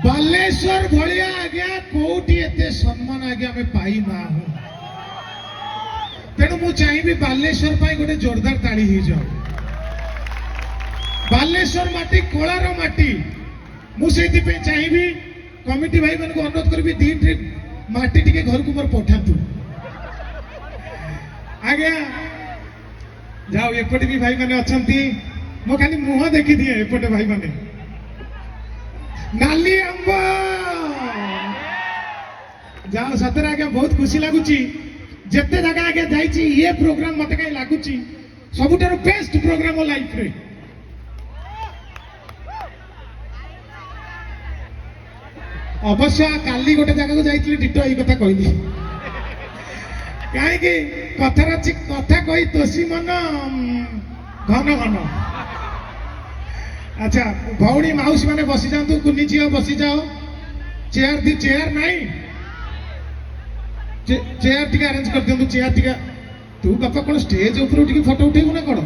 बालेश्वर भाया आज्ञा कोटी एते सम्मान आज्ञा आम पाई ना हूँ तेणु मु चाहिए बालेश्वर पाई गोटे जोरदार ताली ही जाओ। बालेश्वर माटी कोलार माटी मुझे चाहिए कमिटी भाई मान को अनुरोध करी दी माटी टी घर को मोर पठातु आज्ञा जाओ एपटे भी भाई मैंने अच्छा मो खाली मुह देखी दिए एपटे भाई मैंने नाली अंब जाओ सतरे आज्ञा बहुत खुशी लगुच जिते जगह आगे जाइए ये प्रोग्राम मत कहीं लगुच सबुठार बेस्ट प्रोग्राम लाइफ रे अवश्य काली गोटे जगह को जाइए डिटो यही कथा कहली कहीं कथार कथा कही तोषी मन घन घन। अच्छा भौणी माउसी मैंने बसी जातु कुनी झील बसी जाओ चेयर दी चेयर नहीं चेयर टी अरेंज कर दिखाँ चेयर टी तू बापा कौन स्टेज ऊपर उठी फोटो उठेबू ना कौन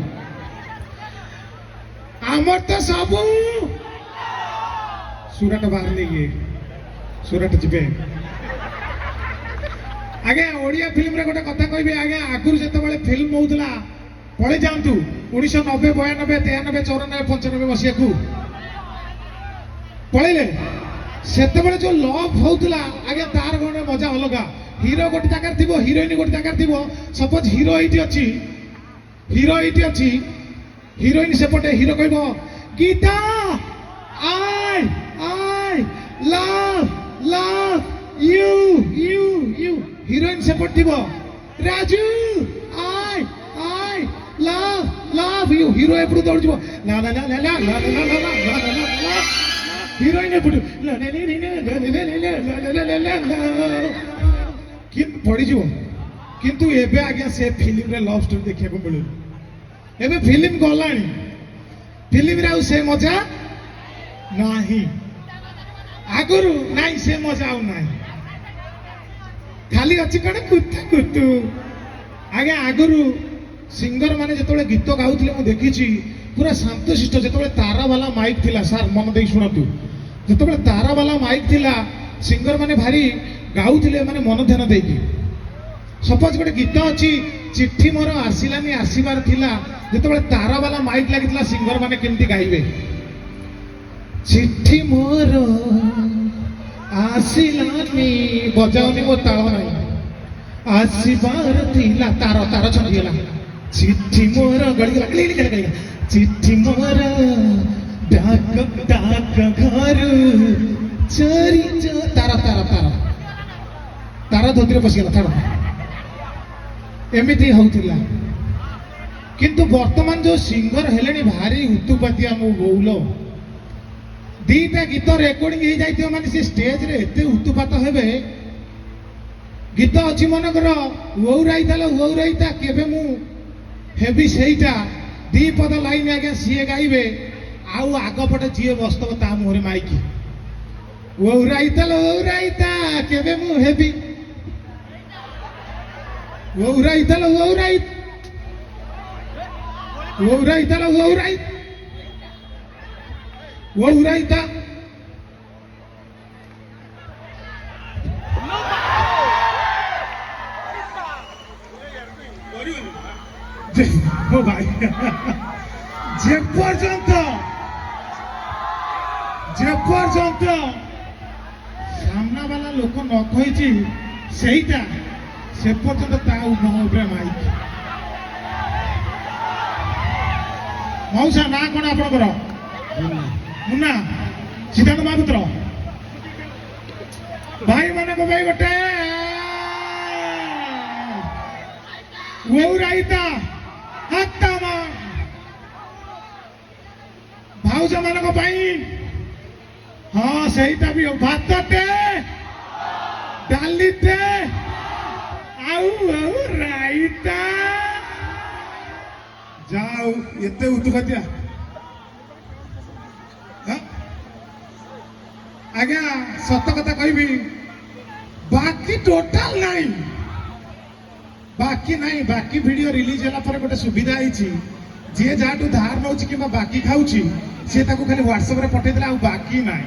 आमर तो सब सुरट बाहर नहीं सुरट जी आगे ओडिया फिल्म रे गोटे कथा कहबे आगे आगुर जते फिल्म होउतला पळे जांतु 1990 92 93 94 95 मसिया को पळेले सेते बेले जो लव होउतला आगे तार गोटे मजा अलगा हीरो गोटे जगह थिबो हीरोइन गोटे जगह थिबो सपोज हीरो एटी अछि हीरोइन सेपटे हीरो कहबो Gita I love you heroine सेपट थिबो Raju I love you hero एपटू दौड़ जीवो ला ला ला ला ला ला ला ला ला ला हीरोइन एपटू ला ला ला ला ला कि पड़ी जीवो किंतु एबे आज्ञा से फिल्म रे लव स्टोरी देखिया को मिलु एबे फिल्म गलानी फिल्म रे से मजा नाही आगुरु नाही से मजा आउ नाही खाली अच्छी कण कुत्ता कुतु आगे आगुरु सिंगर माने जतबे गीत गाउथिले मु देखिछि पूरा शांतशिष्ट जतबे तारा वाला माइक थिला सर मन देई सुनतु जतबे तारा वाला माइक थिला सिंगर माने भारी गाउथिले माने मन ध्यान देकी सपोज गोटे गीत अछि चिट्ठी मोर आसिलानी आसीबार थिला जतबे तारा वाला माइक लागिथिला सिंगर माने केमती गाइबे चिट्ठी मोर आसिलानी बजाउनी मो ताल नहीं आसीबार थिला तार तार छंडिला चिट्ठी मोर गली चिट्ठी मोर डाक डाक घर चरी तारा तारा तारा तारा धोती पशिगला तारा एमती होउथिला किंतु वर्तमान जो सिंगर हेलेनी भारी उत्तुपातिया मो बोउलो दीटा गीत रेकर्डिंग हो जाइथियो माने से स्टेज रे एते उत्तुपात हेबे गीत अछि मनकर ओउराइता केबे मु हेबी सेइटा दी पद लाइन आगे सीए गाइबे आउ आगपटे जीए बस्तव ता मोहरे माइकी ओउराइता केबे मु हेबी ओउराइता भाई जे पर्यंत सामना वाला लोक न कही सेटा से पर्यंत ता उपरे माइक मौसा ना कौन आपणकर मुन्ना सिद्धांत महापुत्र भाई मान को भाई गोटे ओउराइता हात्तामा भाउज मान को भाई हाँ सहीटा भी भातटे डालीटे आउ राइता जाओ एते उतुकातिया आज्ञा सत कथा कहबी बाकी टोटाल नहीं बाकी वीडियो रिलीज होला पर गोटे सुविधा आइछि जे जाटू धार नउछि कि बाकी खाउछि से ताको खाली व्हाट्सएप रे पठै देला आ बाकी नाही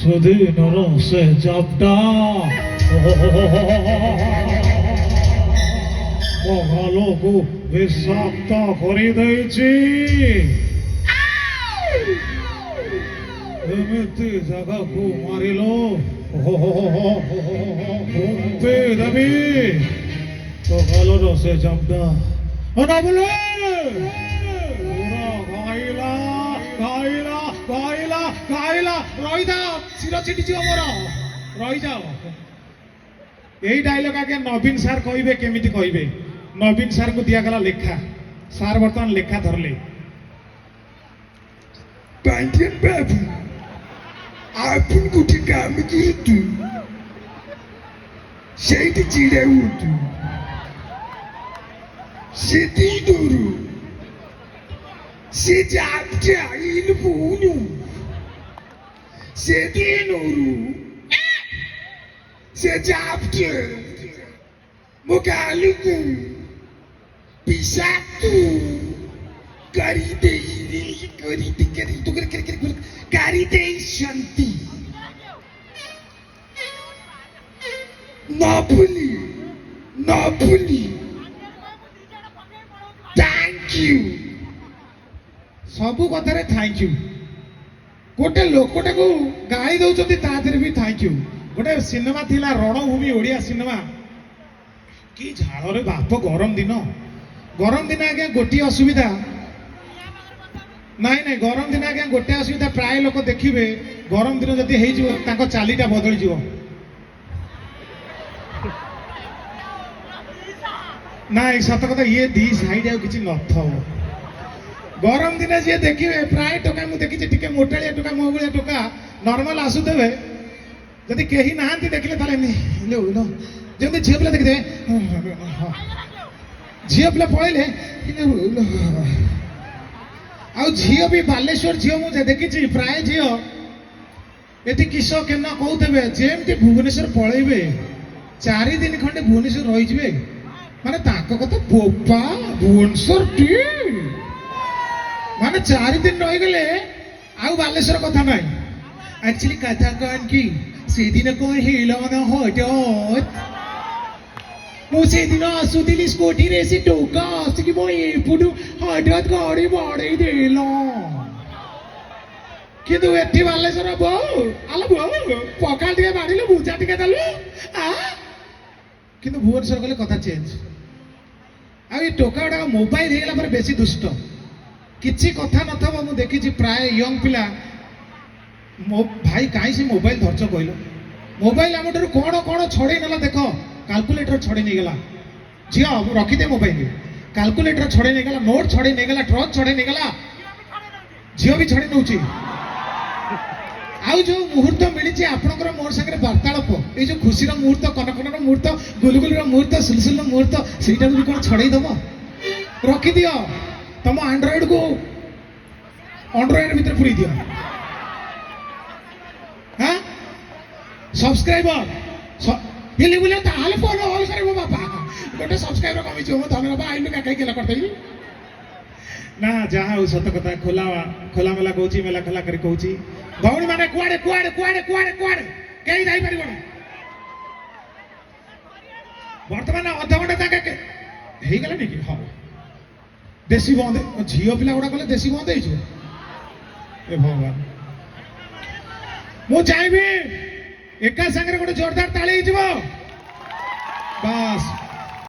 সেদিনর সে জাপটা পগালକୁ বিষাক্ত করে ଦେଇଛି ଏମିତି ଜାଗାକୁ ମାରିଲ ମୁକ୍ତି ଦେବି ପଗାଲର ସେ ଜାପଟା ଅନାବଲେ ଗାଇଲା ଗାଇଲା ଗାଇଲା ଗାଇଲା ରହିଯାଅ ଶିର ଛିଟିଯିବ ମୋର ରହିଯାଅ। এই ডায়লগ আগে নবীন স্যার কইবে কেমিটি কইবে নবীন স্যার কু দিয়া গলা লেখা স্যার বর্তমান লেখা ধরলে পাঞ্জাব বাবু আপন গুটি কাম কিন্তু সেইটি চিড়ে উঠু সেটি দূরু সে যাত্রা ইল বুনু সেদিন ওরু সে যাত্রা মুখালুকু পিসাতু গাড়িতে শান্তি নাপুলি নাপুলি থ্যাংক ইউ সবু কথারে থ্যাংক ইউ গোটে লোকটাকে গাড়ি দৌঁଛନ୍ତି তা দেহରେ ବି থ্যাংক ইউ গোটে সিনেমা ଥିଲା রণভূমি ওড়িয়া সিনেমা কি ঝাଳରେ ବାପ ଗରମ ଦିନ ଆଜ୍ଞା ଗୋଟିଏ ଅସୁବିଧା ନାଇଁ ନାଇଁ ଗରମ ଦିନ ଆଜ୍ଞା ଗୋଟେ ଅସୁବିଧା ପ୍ରାୟ ଲୋକ ଦେଖିବେ ଗରମ ଦିନ ଯଦି ହେଇଯିବ ତାଙ୍କ ଚାଲିଟା ବଦଳିଯିବ ନାଇଁ ସତ କଥା ଇଏ ଦି ସାଇଡ୍ ଆଉ କିଛି ନଥିବ ଗରମ ଦିନେ ଯିଏ ଦେଖିବେ ପ୍ରାୟ ଟୋକା ମୁଁ ଦେଖିଛି ଟିକେ ମୋଟାଳିଆ ଟୋକା ମୋ ଭଳିଆ ଟୋକା ନର୍ମାଲ ଆସୁଥିବେ ଯଦି କେହି ନାହାନ୍ତି ଦେଖିଲେ ତାହେଲେ ଯେମିତି ଝିଅ ପିଲା ଦେଖିଥିବେ ଝିଅ ପିଲା ପଳେଇଲେ ଆଉ ଝିଅ ବି ବାଲେଶ୍ୱର ଝିଅ ମୁଁ ଦେଖିଛି ପ୍ରାୟ ଝିଅ ଏଠି କିସ କେନ କହୁଥିବେ ଯେମିତି ଭୁବନେଶ୍ୱର ପଳେଇବେ 4 ଦିନ ଖଣ୍ଡେ ଭୁବନେଶ୍ୱର ରହିଯିବେ ମାନେ ତାଙ୍କ କଥା ବୋପା ଭୁବନେଶ୍ୱର ଟି ମାନେ 4 ଦିନ ରହିଗଲେ ଆଉ ବାଲେଶ୍ୱର କଥା ନାହିଁ ଆକ୍ଚୁଆଲି କଥା କଣ କି ସେଦିନ କଣ ହେଇଲ ନା ହଠାତ୍ ମୁଁ ସେଦିନ ଆସୁଥିଲି ସ୍କୁଟିରେ ସେ ଟୋକା ଆସିକି ମୋ ଏପଟୁ ହଠାତ୍ ଗାଡ଼ି ବାଡ଼େଇ ଦେଲ କିନ୍ତୁ ଏଠି ବାଲେଶ୍ୱର ବୋଉ ଆଲୋ ବୋଉ ପକାଳ ଟିକେ ବାଡ଼ିଲୁ ବୁଝା ଟିକେ ଦେଲୁ କିନ୍ତୁ ଭୁବନେଶ୍ୱର ଗଲେ କଥା ଚେଞ୍ଜ ଆଉ ଏ ଟୋକା ଗୁଡ଼ାକ ମୋବାଇଲ ହେଇଗଲା ପରେ ବେଶୀ ଦୁଷ୍ଟ କିଛି କଥା ନଥିବ ମୁଁ ଦେଖିଛି ପ୍ରାୟ ୟଙ୍ଗ ପିଲା ମୋ ଭାଇ କାହିଁ ସେ ମୋବାଇଲ ଧରିଛ କହିଲ ମୋବାଇଲ ଆମ ଠାରୁ କଣ କଣ ଛଡ଼େଇ ନେଲା ଦେଖ କାଲକୁଲେଟର ଛଡ଼େଇ ନେଇଗଲା ଝିଅ ରଖିଦେ ମୋବାଇଲ କାଲକୁଲେଟର ଛଡ଼େଇ ନେଇଗଲା ନୋଟ ଛଡ଼େଇ ନେଇଗଲା ଟ୍ରକ୍ ଛଡ଼େଇ ନେଇଗଲା ଝିଅ ବି ଛଡ଼େଇ ନେଉଛି ଆଉ ଯୋଉ ମୁହୂର୍ତ୍ତ ମିଳିଛି ଆପଣଙ୍କର ମୋର ସାଙ୍ଗରେ ବାର୍ତ୍ତାଳାପ ଏଇ ଯୋଉ ଖୁସିର ମୁହୂର୍ତ୍ତ କନକନର ମୁହୂର୍ତ୍ତ ଗୁଲଗୁଲିର ମୁହୂର୍ତ୍ତ ସୁଲସୁଲର ମୁହୂର୍ତ୍ତ ସେଇଟାକୁ ବି କଣ ଛଡ଼େଇ ଦବ ରଖିଦିଅ ତମ ଆଣ୍ଡ୍ରଏଡକୁ ଭିତରେ ପୁରେଇ ଦିଅ হ্যাঁ সবস্ক্রাইবার হেলে বলে তাহলে ফলো অল করবো বাবা গোটে সবস্ক্রাইবার কমিছে মো ধন্যবাদ আইলু কাকাই কেলা করতেই না যাহা হଉ সত কথা খোলা মেলা কହୁଛି মেলা ଖୋଲା କରି କହୁଛି ଭଉଣୀ ମାନେ କୁଆଡେ କୁଆଡେ କୁଆଡେ କୁଆଡେ କୁଆଡେ କେହି ଯାଇପାରିବନି ବର୍ତ୍ତମାନ ଅଧଘଣ୍ଟା ଯାକେ ହେଇଗଲାନି କି ହଁ ଦେଶୀ ବନ୍ଦ ଝିଅ ପିଲା ଗୁଡା କଲେ ଦେଶୀ ବନ୍ଦ ହେଇଯିବ ଏ ଭଗବାନ ମୁଁ ଚାହିଁବି ଏକା ସାଙ୍ଗରେ ଗୋଟେ ଜୋରଦାର ତାଳି ହେଇଯିବ